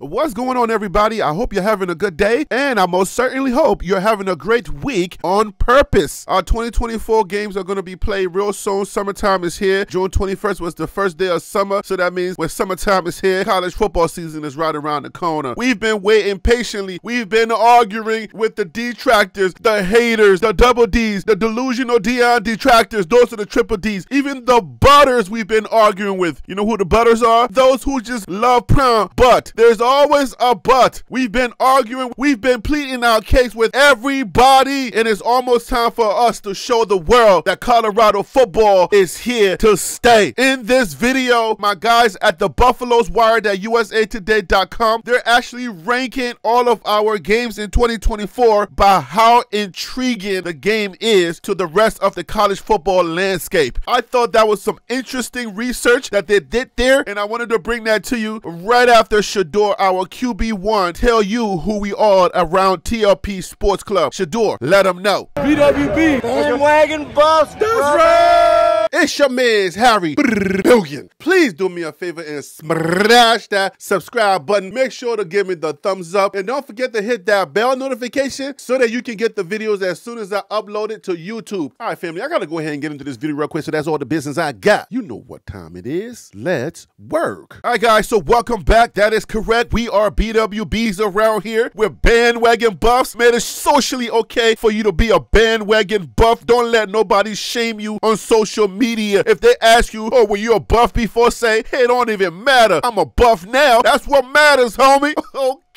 What's going on, everybody? I hope you're having a good day, and I most certainly hope you're having a great week on purpose. Our 2024 games are going to be played real soon. Summertime is here. June 21st was the first day of summer, so that means when summertime is here, college football season is right around the corner. We've been waiting patiently. We've been arguing with the detractors, the haters, the double Ds, the delusional Deion detractors. Those are the triple Ds. Even the butters we've been arguing with. You know who the butters are? Those who just love prom. But there's always a but. We've been arguing. We've been pleading our case with everybody. And it's almost time for us to show the world that Colorado football is here to stay. In this video, my guys at the Buffaloes Wired at usatoday.com, they're actually ranking all of our games in 2024 by how intriguing the game is to the rest of the college football landscape. I thought that was some interesting research that they did there, and I wanted to bring that to you right after Shador, our QB1, tell you who we are around TLP Sports Club. Shador, let them know. BWB, bandwagon buffs. That's right. It's your man's Harry Billion. Please do me a favor and smash that subscribe button. Make sure to give me the thumbs up, and don't forget to hit that bell notification so that you can get the videos as soon as I upload it to YouTube. All right, family, I gotta go ahead and get into this video real quick, so that's all the business I got. You know what time it is. Let's work. All right, guys, so welcome back. That is correct. We are BWBs around here. We're bandwagon buffs. Man, it's socially okay for you to be a bandwagon buff. Don't let nobody shame you on social media. If they ask you, oh, were you a buff before, say, hey, it don't even matter. I'm a buff now. That's what matters, homie.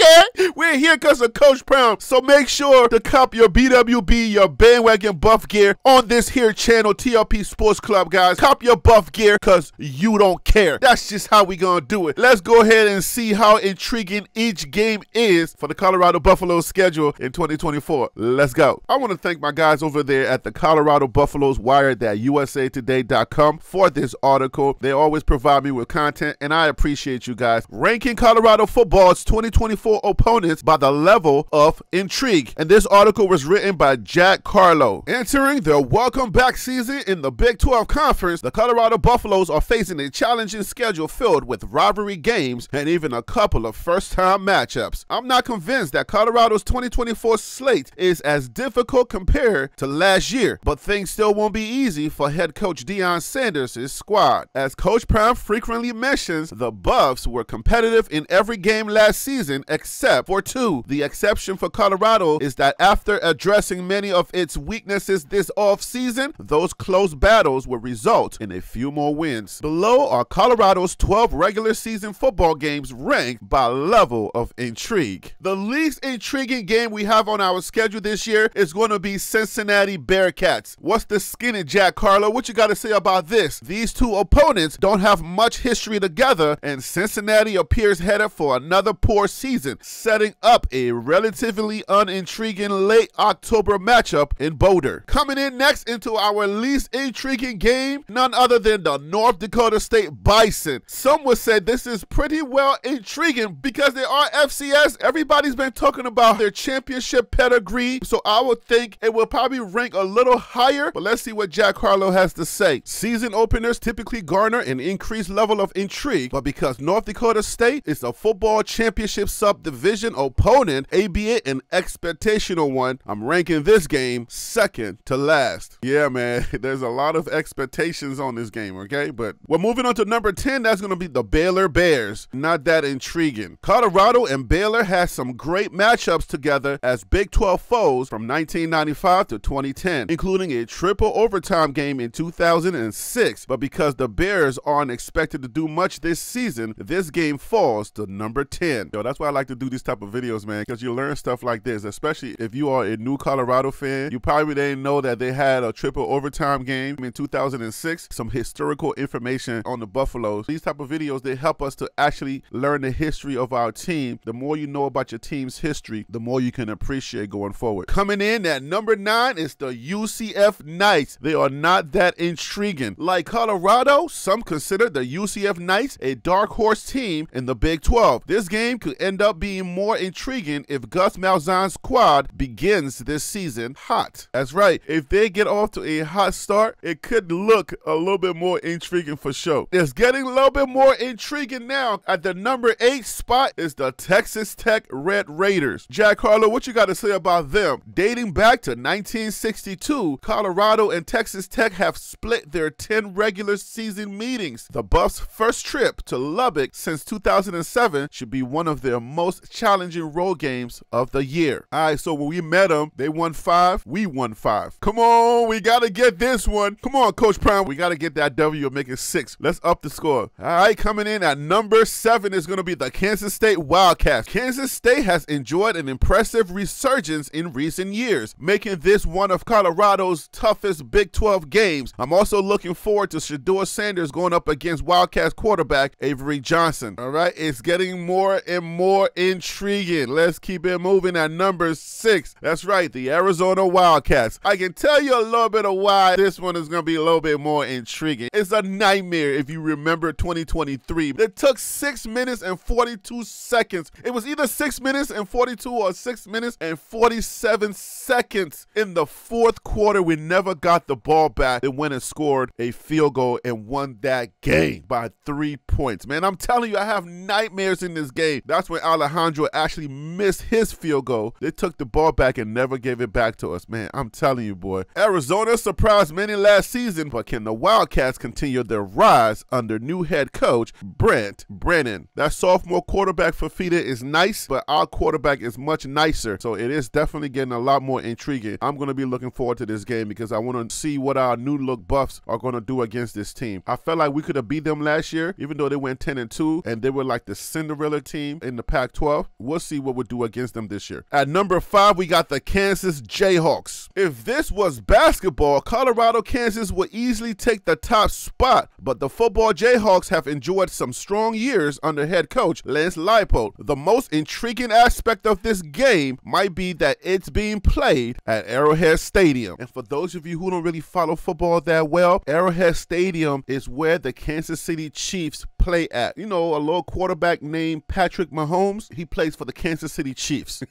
Okay, we're here because of Coach Brown. So make sure to cop your BWB, your bandwagon buff gear on this here channel, TLP Sports Club, guys. Cop your buff gear because you don't care. That's just how we gonna do it. Let's go ahead and see how intriguing each game is for the Colorado Buffaloes schedule in 2024. Let's go. I want to thank my guys over there at the Colorado Buffaloes Wired at usatoday.com for this article. They always provide me with content, and I appreciate you guys. Ranking Colorado football's 2024 opponents by the level of intrigue. And this article was written by Jack Carlo. Entering their welcome back season in the Big 12 Conference, the Colorado Buffaloes are facing a challenging schedule filled with rivalry games and even a couple of first-time matchups. I'm not convinced that Colorado's 2024 slate is as difficult compared to last year, but things still won't be easy for head coach Deion Sanders' squad. As Coach Brown frequently mentions, the Buffs were competitive in every game last season except for two. The exception for Colorado is that after addressing many of its weaknesses this offseason, those close battles will result in a few more wins. Below are Colorado's 12 regular season football games ranked by level of intrigue. The least intriguing game we have on our schedule this year is going to be Cincinnati Bearcats. What's the skinny, Jack Carlo? What you got to say about this? These two opponents don't have much history together, and Cincinnati appears headed for another poor season, setting up a relatively unintriguing late October matchup in Boulder. Coming in next into our least intriguing game, none other than the North Dakota State Bison. Some would say this is pretty well intriguing because they are FCS. Everybody's been talking about their championship pedigree, so I would think it will probably rank a little higher, but let's see what Jack Carlo has to say. Season openers typically garner an increased level of intrigue, but because North Dakota State is a football championship subdivision opponent, albeit an expectational one, I'm ranking this game second to last. Yeah, man, there's a lot of expectations on this game, okay? But we're moving on to number 10. That's going to be the Baylor Bears. Not that intriguing. Colorado and Baylor had some great matchups together as Big 12 foes from 1995 to 2010, including a triple overtime game in 2006. But because the Bears aren't expected to do much this season, this game falls to number 10. Yo, that's why I like to do these type of videos, man, because you learn stuff like this, especially if you are a new Colorado fan. You probably didn't know that they had a triple overtime game in 2006. Some historical information on the Buffaloes. These type of videos, they help us to actually learn the history of our team. The more you know about your team's history, the more you can appreciate going forward. Coming in at number 9 is the UCF Knights. They are not that intriguing. Like Colorado, some consider the UCF Knights a dark horse team in the Big 12. This game could end up up being more intriguing if Gus Malzahn's squad begins this season hot. That's right. If they get off to a hot start, it could look a little bit more intriguing for sure. It's getting a little bit more intriguing now. At the number 8 spot is the Texas Tech Red Raiders. Jack Harlow, what you got to say about them? Dating back to 1962, Colorado and Texas Tech have split their 10 regular season meetings. The Buffs' first trip to Lubbock since 2007 should be one of their most challenging road games of the year. All right, so when we met them, they won 5, we won 5. Come on, we got to get this one. Come on, Coach Prime, we got to get that W and make it 6. Let's up the score. All right, coming in at number 7 is going to be the Kansas State Wildcats. Kansas State has enjoyed an impressive resurgence in recent years, making this one of Colorado's toughest Big 12 games. I'm also looking forward to Shedeur Sanders going up against Wildcats quarterback Avery Johnson. All right, it's getting more and more intriguing. Let's keep it moving at number 6. That's right, the Arizona Wildcats. I can tell you a little bit of why this one is going to be a little bit more intriguing. It's a nightmare if you remember 2023. It took 6 minutes and 42 seconds. It was either 6 minutes and 42 or 6 minutes and 47 seconds in the fourth quarter. We never got the ball back. They went and scored a field goal and won that game by 3 points. Man, I'm telling you, I have nightmares in this game. That's when Alejandro actually missed his field goal. They took the ball back and never gave it back to us. Man, I'm telling you, boy. Arizona surprised many last season, but can the Wildcats continue their rise under new head coach Brent Brennan? That sophomore quarterback Fafita is nice, but our quarterback is much nicer. So it is definitely getting a lot more intriguing. I'm going to be looking forward to this game because I want to see what our new look Buffs are going to do against this team. I felt like we could have beat them last year, even though they went 10-2 and they were like the Cinderella team in the Pac-12. We'll see what we'll do against them this year. At number 5, we got the Kansas Jayhawks. If this was basketball, Colorado, Kansas would easily take the top spot, but the football Jayhawks have enjoyed some strong years under head coach Lance Leipold. The most intriguing aspect of this game might be that it's being played at Arrowhead Stadium. And for those of you who don't really follow football that well, Arrowhead Stadium is where the Kansas City Chiefs play at. You know, a little quarterback named Patrick Mahomes, he plays for the Kansas City Chiefs.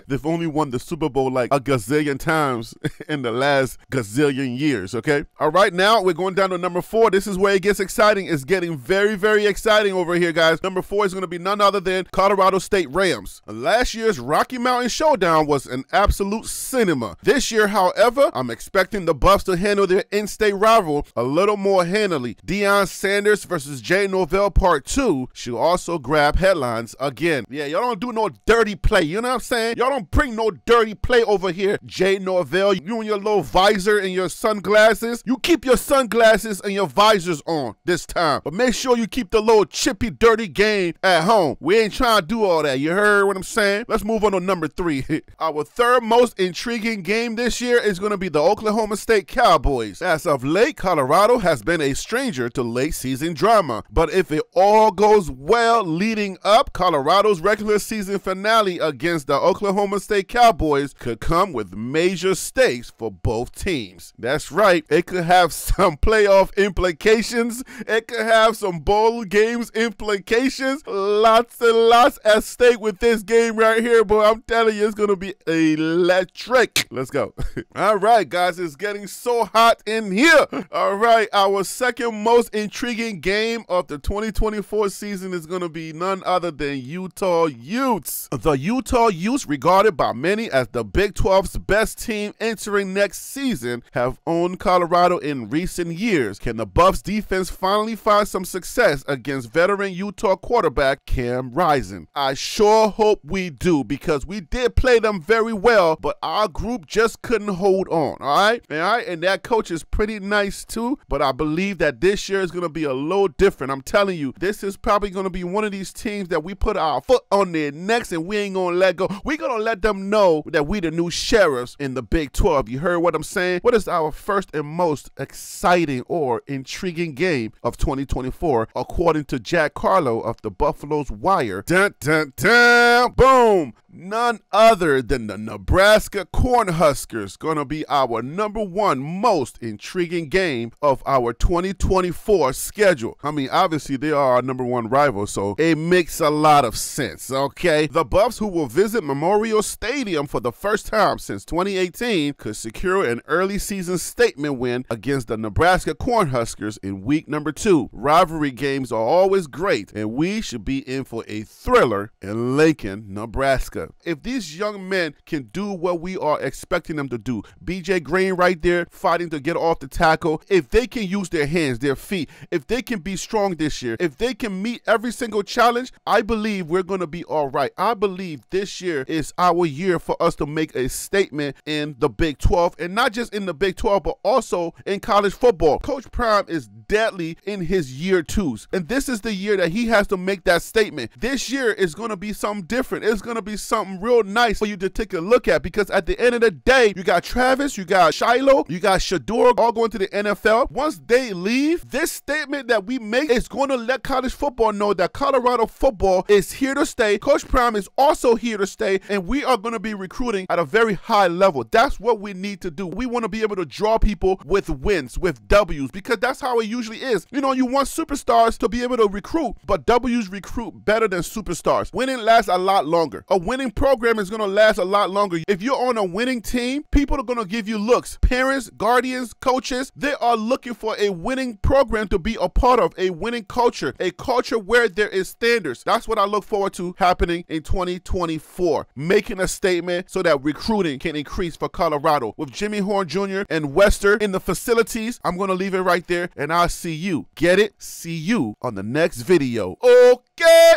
They've only won the Super Bowl like a gazillion times in the last gazillion years, okay? All right, now we're going down to number 4. This is where it gets exciting. It's getting very, very exciting over here, guys. Number 4 is going to be none other than Colorado State Rams. Last year's Rocky Mountain Showdown was an absolute cinema. This year, however, I'm expecting the Buffs to handle their in-state rival a little more handily. Deion Sanders versus Jay Norvell Part 2 should also grab headlines again. Yeah, y'all don't do no dirty play, you know what I'm saying? Y'all don't bring no dirty play over here, Jay Norvell. You and your little visor and your sunglasses. You keep your sunglasses and your visors on this time, but make sure you keep the little chippy, dirty game at home. We ain't trying to do all that. You heard what I'm saying? Let's move on to number 3. Our third most intriguing game this year is going to be the Oklahoma State Cowboys. As of late, Colorado has been a stranger to late season drama, but if it all goes well leading up, Colorado's regular season finale against the Oklahoma State Cowboys could come with major stakes for both teams. That's right, it could have some playoff implications. It could have some bowl games implications. Lots and lots at stake with this game right here, boy. I'm telling you, it's going to be electric. Let's go. All right, guys, it's getting so hot in here. All right, our second most intriguing game of the 2024 season is going to be none other than Utah Utes. The Utah Utes, regarded by many as the Big 12's best team entering next season, have owned Colorado in recent years. Can the Buffs defense finally find some success against veteran Utah quarterback Cam Rising? I sure hope we do, because we did play them very well, but our group just couldn't hold on, all right? And that coach is pretty nice too, but I believe that this year is going to be a little different. I'm telling you, this is probably going to be one of these teams that we put our foot on their necks and we ain't going to let go. We're going to let them know that we the new sheriffs in the Big 12. You heard what I'm saying? What is our first and most exciting or intriguing game of 2024, according to Jack Carlo of the Buffalo's Wire? Dun, dun, dun, boom! None other than the Nebraska Cornhuskers gonna be our #1 most intriguing game of our 2024 schedule. I mean, obviously they are our #1 rival, so it makes a lot of sense, okay? The Buffs, who will visit Memorial Stadium for the first time since 2018, could secure an early season statement win against the Nebraska Cornhuskers in week #2. Rivalry games are always great, and we should be in for a thriller in Lincoln, Nebraska. If these young men can do what we are expecting them to do, BJ Green right there fighting to get off the tackle, if they can use their hands, their feet, if they can be strong this year, if they can meet every single challenge, I believe we're going to be all right. I believe this year is our year for us to make a statement in the Big 12, and not just in the Big 12, but also in college football. Coach Prime is deadly in his year 2s, and this is the year that he has to make that statement. This year is going to be something different. It's going to be something real nice for you to take a look at, because at the end of the day, you got Travis, you got Shiloh, you got Shador all going to the NFL. Once they leave, this statement that we make is going to let college football know that Colorado football is here to stay. Coach Prime is also here to stay, and we are going to be recruiting at a very high level. That's what we need to do. We want to be able to draw people with wins, with W's, because that's how it usually is. You know, you want superstars to be able to recruit, but W's recruit better than superstars. Winning lasts a lot longer. A winning program is going to last a lot longer. If you're on a winning team, people are going to give you looks. Parents, guardians, coaches, they are looking for a winning program to be a part of, a winning culture, a culture where there is standards. That's what I look forward to happening in 2024, making a statement so that recruiting can increase for Colorado. With Jimmy Horn Jr. and Wester in the facilities, I'm going to leave it right there, and I'll see you. Get it? See you on the next video. Okay.